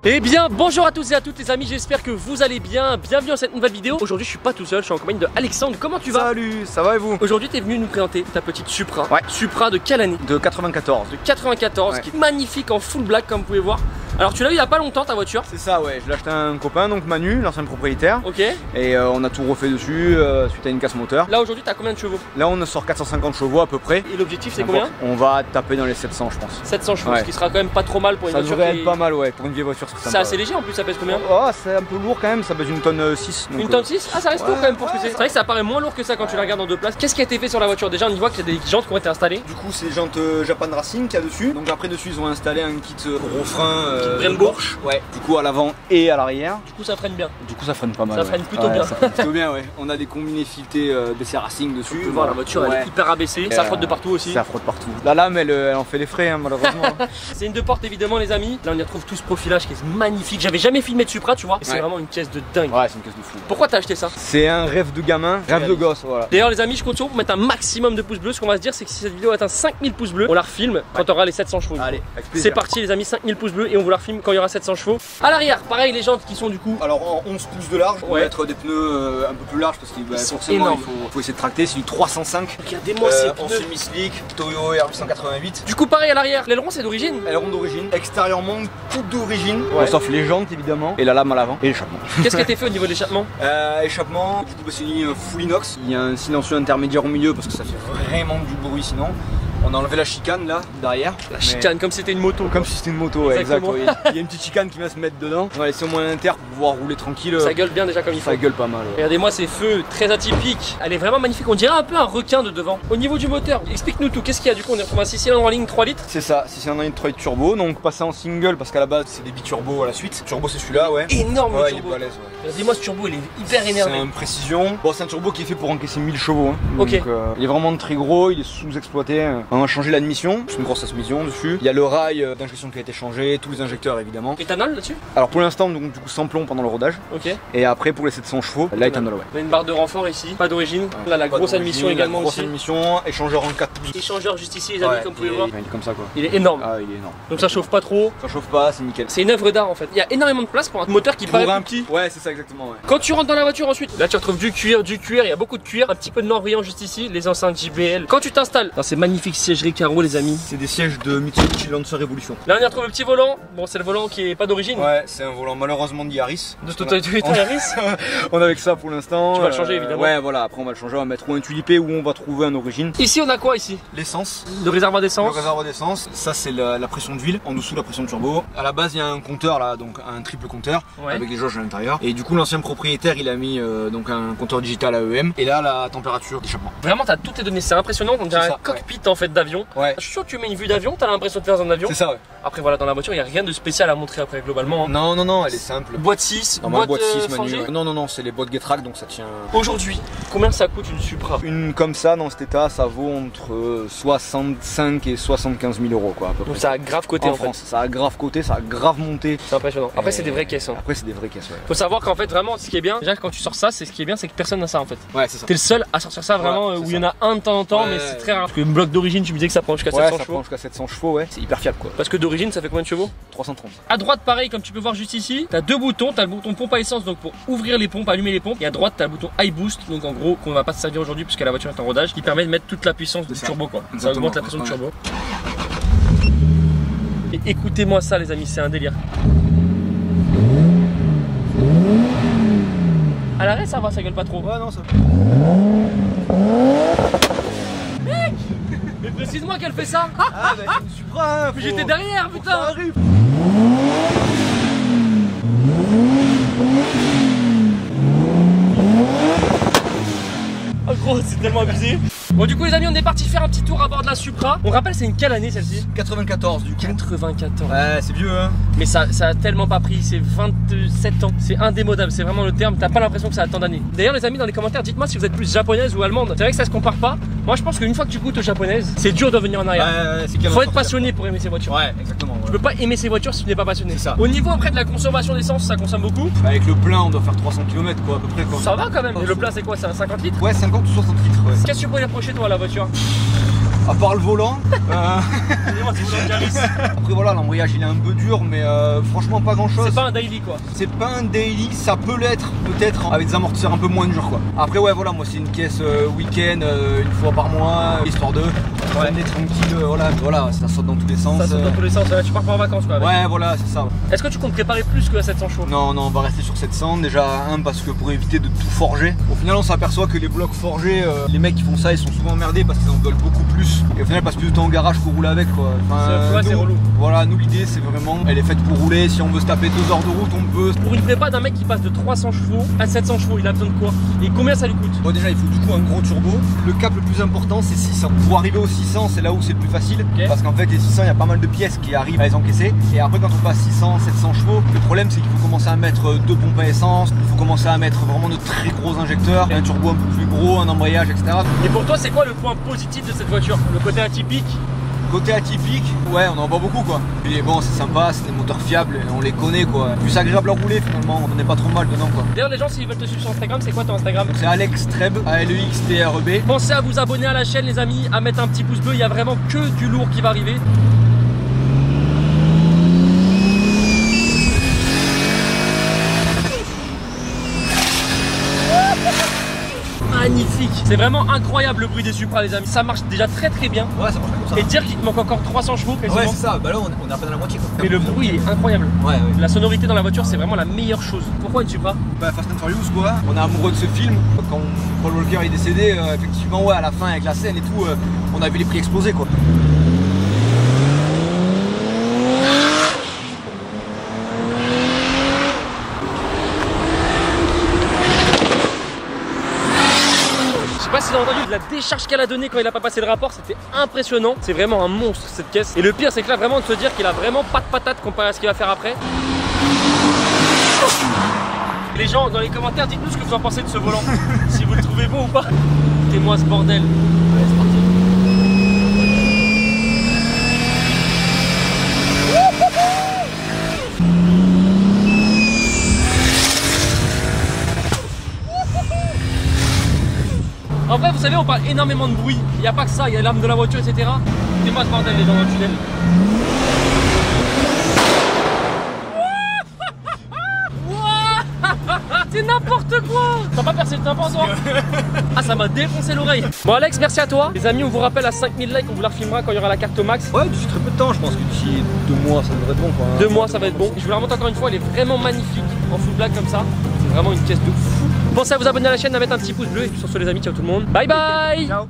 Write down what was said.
Eh bien bonjour à tous et à toutes les amis, j'espère que vous allez bien. Bienvenue dans cette nouvelle vidéo. Aujourd'hui je suis pas tout seul, je suis en compagnie de Alexandre. Comment tu vas? Salut, ça va et vous? Aujourd'hui tu es venu nous présenter ta petite Supra. Ouais. Supra de quelle année? De 94. De 94, ouais. Qui est magnifique en full black comme vous pouvez voir. Alors tu l'as eu il y a pas longtemps ta voiture? C'est ça, ouais, je l'ai acheté à un copain, donc Manu, l'ancien propriétaire. Ok. Et on a tout refait dessus suite à une casse moteur. Là aujourd'hui t'as combien de chevaux? Là on sort 450 chevaux à peu près. Et l'objectif c'est combien? On va taper dans les 700 je pense. 700 chevaux, Ouais. ce qui sera quand même pas trop mal pour une Ça voiture devrait qui... être pas mal, ouais, pour une vieille voiture. C'est assez léger en plus, ça pèse combien? Oh, c'est un peu lourd quand même, ça pèse une tonne 6. Donc, Une tonne 6? Ah ça reste ouais, lourd quand même pour ce que ouais, c'est. C'est vrai que ça paraît moins lourd que ça quand tu la regardes en deux places. Qu'est-ce qui a été fait sur la voiture? Déjà on y voit qu'il y a des jantes qui ont été installées. Du coup c'est jantes Japan Racing qu'il y a dessus. Donc après dessus ils ont installé un kit gros frein Brembo. Ouais, du coup à l'avant et à l'arrière. Du coup ça freine bien. Du coup ça freine pas mal. Ça freine plutôt bien. Ça freine plutôt bien, ouais. On a des combinés filetés DC Racing dessus. Tu peux voir la voiture elle est hyper abaissée, ça frotte de partout aussi. Ça frotte partout. La lame elle en fait les frais hein, malheureusement. C'est une deux portes évidemment les amis. Là on y retrouve tout ce profilage qui est magnifique. J'avais jamais filmé de Supra tu vois. C'est vraiment une caisse de dingue. Ouais c'est une caisse de fou. Pourquoi t'as acheté ça? C'est un rêve de gamin, rêve de gosse voilà. D'ailleurs les amis je compte sur vous pour mettre un maximum de pouces bleus. Ce qu'on va se dire c'est que si cette vidéo atteint 5000 pouces bleus, on la refilme quand on aura les 700 chevaux. Allez, c'est parti les amis, 5000 pouces bleus et on vous la refilme quand il y aura 700 chevaux. À l'arrière pareil les jantes qui sont du coup... Alors en 11 pouces de large, on va ouais. mettre des pneus un peu plus larges parce que forcément il faut essayer de tracter. C'est du 305. Regardez-moi ces en pneus. semi-slick, Toyo R888. Du coup pareil à l'arrière, l'aileron c'est d'origine? Aileron d'origine, extérieurement tout d'origine, ouais. Sauf les jantes évidemment, et la lame à l'avant et l'échappement. Qu'est-ce qui a été fait au niveau de l'échappement? Échappement, du coup c'est une ligne full inox. Il y a un silencieux intermédiaire au milieu parce que ça fait vraiment du bruit sinon. On a enlevé la chicane là, derrière. La chicane, comme si c'était une moto. Comme si c'était une moto, ouais, exact. Exactement. Ouais. Il y a une petite chicane qui va se mettre dedans. On va laisser au moins l'inter pour pouvoir rouler tranquille. Ça gueule bien déjà comme il faut. Ça gueule pas mal. Ouais. Regardez-moi ces feux très atypiques. Elle est vraiment magnifique. On dirait un peu un requin de devant. Au niveau du moteur, explique-nous tout. Qu'est-ce qu'il y a du coup? On retrouve un 6 cylindres en ligne 3 litres. C'est ça, 6 cylindres en ligne 3 litres turbo. Donc passé en single parce qu'à la base c'est des biturbos à la suite. Turbo c'est celui-là, ouais. Énorme ouais, le turbo. Il est balèze, ouais. Regardez-moi ce turbo, il est hyper énervé. C'est une précision. Bon, c'est un turbo qui est fait pour encaisser 1000 chevaux. Hein. Ok. Donc, il est vraiment très gros, il est sous-exploité. On a changé l'admission. C'est une grosse transmission dessus. Il y a le rail d'injection qui a été changé, tous les injecteurs évidemment. Éthanol là-dessus? Alors pour l'instant, donc du coup sans plomb pendant le rodage. Ok. Et après pour les 700 chevaux, là éthanol, ouais. On a une barre de renfort ici, pas d'origine. Ouais. Là la Pas grosse d'origine, admission également grosse aussi. admission, échangeur en 4 pouces. Échangeur juste ici les amis, comme vous pouvez voir. Il est comme ça quoi. Il est énorme. Ah il est énorme. Donc ça chauffe pas trop. Ça chauffe pas, c'est nickel. C'est une œuvre d'art en fait. Il y a énormément de place pour un moteur qui paraît Pour un plus petit. Ouais c'est ça exactement, ouais. Quand tu rentres dans la voiture ensuite, là tu retrouves du cuir, il y a beaucoup de cuir, un petit peu de noir brillant juste ici, les enceintes JBL. Quand tu t'installes dans ces magnifiques sièges Recaro les amis, C'est des sièges de Mitsubishi Lancer Evolution. là on y retrouve le petit volant. Bon c'est le volant qui est pas d'origine. Ouais, c'est un volant malheureusement d'Yaris. De Toyota Yaris. On a avec ça pour l'instant. Tu vas le changer, évidemment. Ouais voilà, après on va le changer, on va mettre ou un tulipé ou on va trouver un origine. Ici on a quoi ici? L'essence. Le réservoir Le d'essence. réservoir d'essence, ça c'est la pression d'huile, en dessous la pression de turbo. À la base il y a un compteur là, donc un triple compteur Ouais. avec des jauges à l'intérieur. Et du coup l'ancien propriétaire il a mis donc un compteur digital AEM. Et là la température d'échappement. Vraiment t'as toutes les données, c'est impressionnant, on dirait C'est un ça, cockpit en fait d'avion. Ouais. Je suis sûr que tu mets une vue d'avion, t'as l'impression de faire un avion. C'est ça ouais. Après voilà dans la voiture il n'y a rien de spécial à montrer après globalement. Non non non, elle est simple. Boîte 6, Normalement boîte 6 frangée. manuelle. Non non non, c'est les boîtes Getrack donc ça tient. Aujourd'hui, combien ça coûte une Supra? Une comme ça dans cet état ça vaut entre 65 et 75 000 euros quoi à peu près. Donc ça a grave côté en en France, fait. ça a grave côté, ça a grave monté. C'est impressionnant. Après c'est des vraies caisses. Hein. Après c'est des vraies caisses ouais. Faut savoir qu'en fait vraiment ce qui est bien, déjà quand tu sors ça, c'est ce qui est bien c'est que personne n'a ça en fait. Ouais c'est ça. T'es le seul à sortir ça vraiment Ouais, où c'est il y en a un de temps en temps Ouais. mais c'est très rare. Parce que le bloc d'origine tu me disais que ça prend jusqu'à Ouais, 700 ça chevaux. prend jusqu'à 700 chevaux ouais. C'est hyper fiable quoi. Parce que d'origine ça fait combien de chevaux? 330. À droite pareil comme tu peux voir juste ici, t'as deux boutons, t'as le bouton pompe à essence donc pour ouvrir les pompes, allumer les pompes, et à droite t'as le bouton high boost donc en gros qu'on va pas se servir aujourd'hui puisque la voiture est en rodage, qui permet de mettre toute la puissance du turbo quoi. Ça Exactement. augmente la pression du turbo. Et écoutez-moi ça les amis, c'est un délire. À l'arrêt ça va, ça gueule pas trop. Ouais non ça. Mais précise-moi qu'elle fait ça. Ah bah c'est une Supra hein, Mais j'étais derrière putain. Ça arrive. Oh gros c'est tellement abusé. Bon du coup les amis on est parti faire un petit tour à bord de la Supra. On rappelle c'est une quelle année celle-ci? 94 du coup. 94. Ouais c'est vieux hein. Mais ça a tellement pas pris, c'est 27 ans. C'est indémodable, c'est vraiment le terme, t'as pas l'impression que ça a tant d'années. D'ailleurs les amis dans les commentaires dites-moi si vous êtes plus japonaise ou allemande. C'est vrai que ça se compare pas. Moi je pense qu'une fois que tu goûtes aux japonaises, c'est dur de revenir en arrière. Ouais c'est Faut être passionné pour aimer ces voitures. Ouais exactement. Tu peux pas aimer ces voitures si tu n'es pas passionné. C'est ça. Au niveau après de la consommation d'essence, ça consomme beaucoup. Avec le plein on doit faire 300 km quoi à peu près quoi. Ça va quand même. Et le plein c'est quoi? C'est un 50 litres? Ouais 50 ou 60 litres ouais. Qu'est-ce que tu pourrais approcher toi à la voiture? À part le volant. Après voilà, l'embrayage il est un peu dur, mais franchement pas grand chose. C'est pas un daily quoi. C'est pas un daily, ça peut l'être peut-être avec des amortisseurs un peu moins durs quoi. Après ouais voilà, moi c'est une caisse week-end une fois par mois, histoire de promener tranquille, voilà, ça saute dans tous les sens. Ça saute dans tous les sens, tu pars pas en vacances quoi. Ouais voilà, c'est ça. Est-ce que tu comptes préparer plus que à 700 chevaux? Non, on va rester sur 700, déjà parce que pour éviter de tout forger. Au final on s'aperçoit que les blocs forgés, les mecs qui font ça ils sont souvent emmerdés parce qu'ils en veulent beaucoup plus. Et au final ils passent plus de temps au garage pour rouler avec quoi. Ouais, c'est relou. Voilà, nous l'idée c'est vraiment, elle est faite pour rouler, si on veut se taper 2 heures de route on peut. Pour une prépa d'un mec qui passe de 300 chevaux à 700 chevaux, il a besoin de quoi? Et combien ça lui coûte? Bon déjà il faut du coup un gros turbo. Le cap le plus important c'est 600. Pour arriver aux 600 c'est là où c'est le plus facile. Okay. Parce qu'en fait les 600 il y a pas mal de pièces qui arrivent à les encaisser. Et après quand on passe 600, 700 chevaux, le problème c'est qu'il faut commencer à mettre 2 pompes à essence. Il faut commencer à mettre vraiment de très gros injecteurs. Un turbo un peu plus gros, un embrayage etc. Et pour toi c'est quoi le point positif de cette voiture? Le côté atypique? Côté atypique, ouais on en voit beaucoup quoi. Et bon c'est sympa, c'est des moteurs fiables, on les connaît quoi. Plus agréable à rouler finalement, on n'est pas trop mal dedans quoi. D'ailleurs les gens s'ils veulent te suivre sur Instagram, c'est quoi ton Instagram? C'est Alex Treb, ALEXTREB. Pensez à vous abonner à la chaîne les amis, à mettre un petit pouce bleu, il y a vraiment que du lourd qui va arriver. Magnifique, c'est vraiment incroyable le bruit des Supra les amis, ça marche déjà très bien. Ouais ça marche comme ça. Et dire qu'il te manque encore 300 chevaux quasiment. Ouais c'est ça, bah là on est à peine à la moitié quoi. Mais le bruit est incroyable. Ouais. La sonorité dans la voiture c'est vraiment la meilleure chose. Pourquoi une Supra? Bah Fast and Furious quoi, on est amoureux de ce film. Quand Paul Walker est décédé, effectivement ouais à la fin avec la scène et tout, on a vu les prix exploser quoi. Je sais pas si vous avez entendu de la décharge qu'elle a donnée quand il a pas passé le rapport, c'était impressionnant. C'est vraiment un monstre cette caisse. Et le pire c'est que là vraiment de se dire qu'il a vraiment pas de patate comparé à ce qu'il va faire après. Les gens dans les commentaires dites-nous ce que vous en pensez de ce volant. Si vous le trouvez beau ou pas. Écoutez-moi ce bordel. Allez c'est parti. En vrai, vous savez, on parle énormément de bruit. Il n'y a pas que ça, il y a l'âme de la voiture, etc. Écoutez-moi ce bordel, les gens dans le tunnel. C'est n'importe quoi. T'as pas percé le tympan toi? Ah ça m'a défoncé l'oreille. Bon Alex, merci à toi. Les amis, on vous rappelle à 5000 likes, on vous la refilmera quand il y aura la carte au max. Ouais, d'ici très peu de temps, je pense que d'ici 2 mois ça devrait être bon quoi. 2 mois ça va être bon. Je vous la remonte encore une fois, elle est vraiment magnifique en full black comme ça. C'est vraiment une caisse de fou. Pensez à vous abonner à la chaîne, à mettre un petit pouce bleu et puis sur ce les amis, ciao tout le monde. Bye bye. Ciao.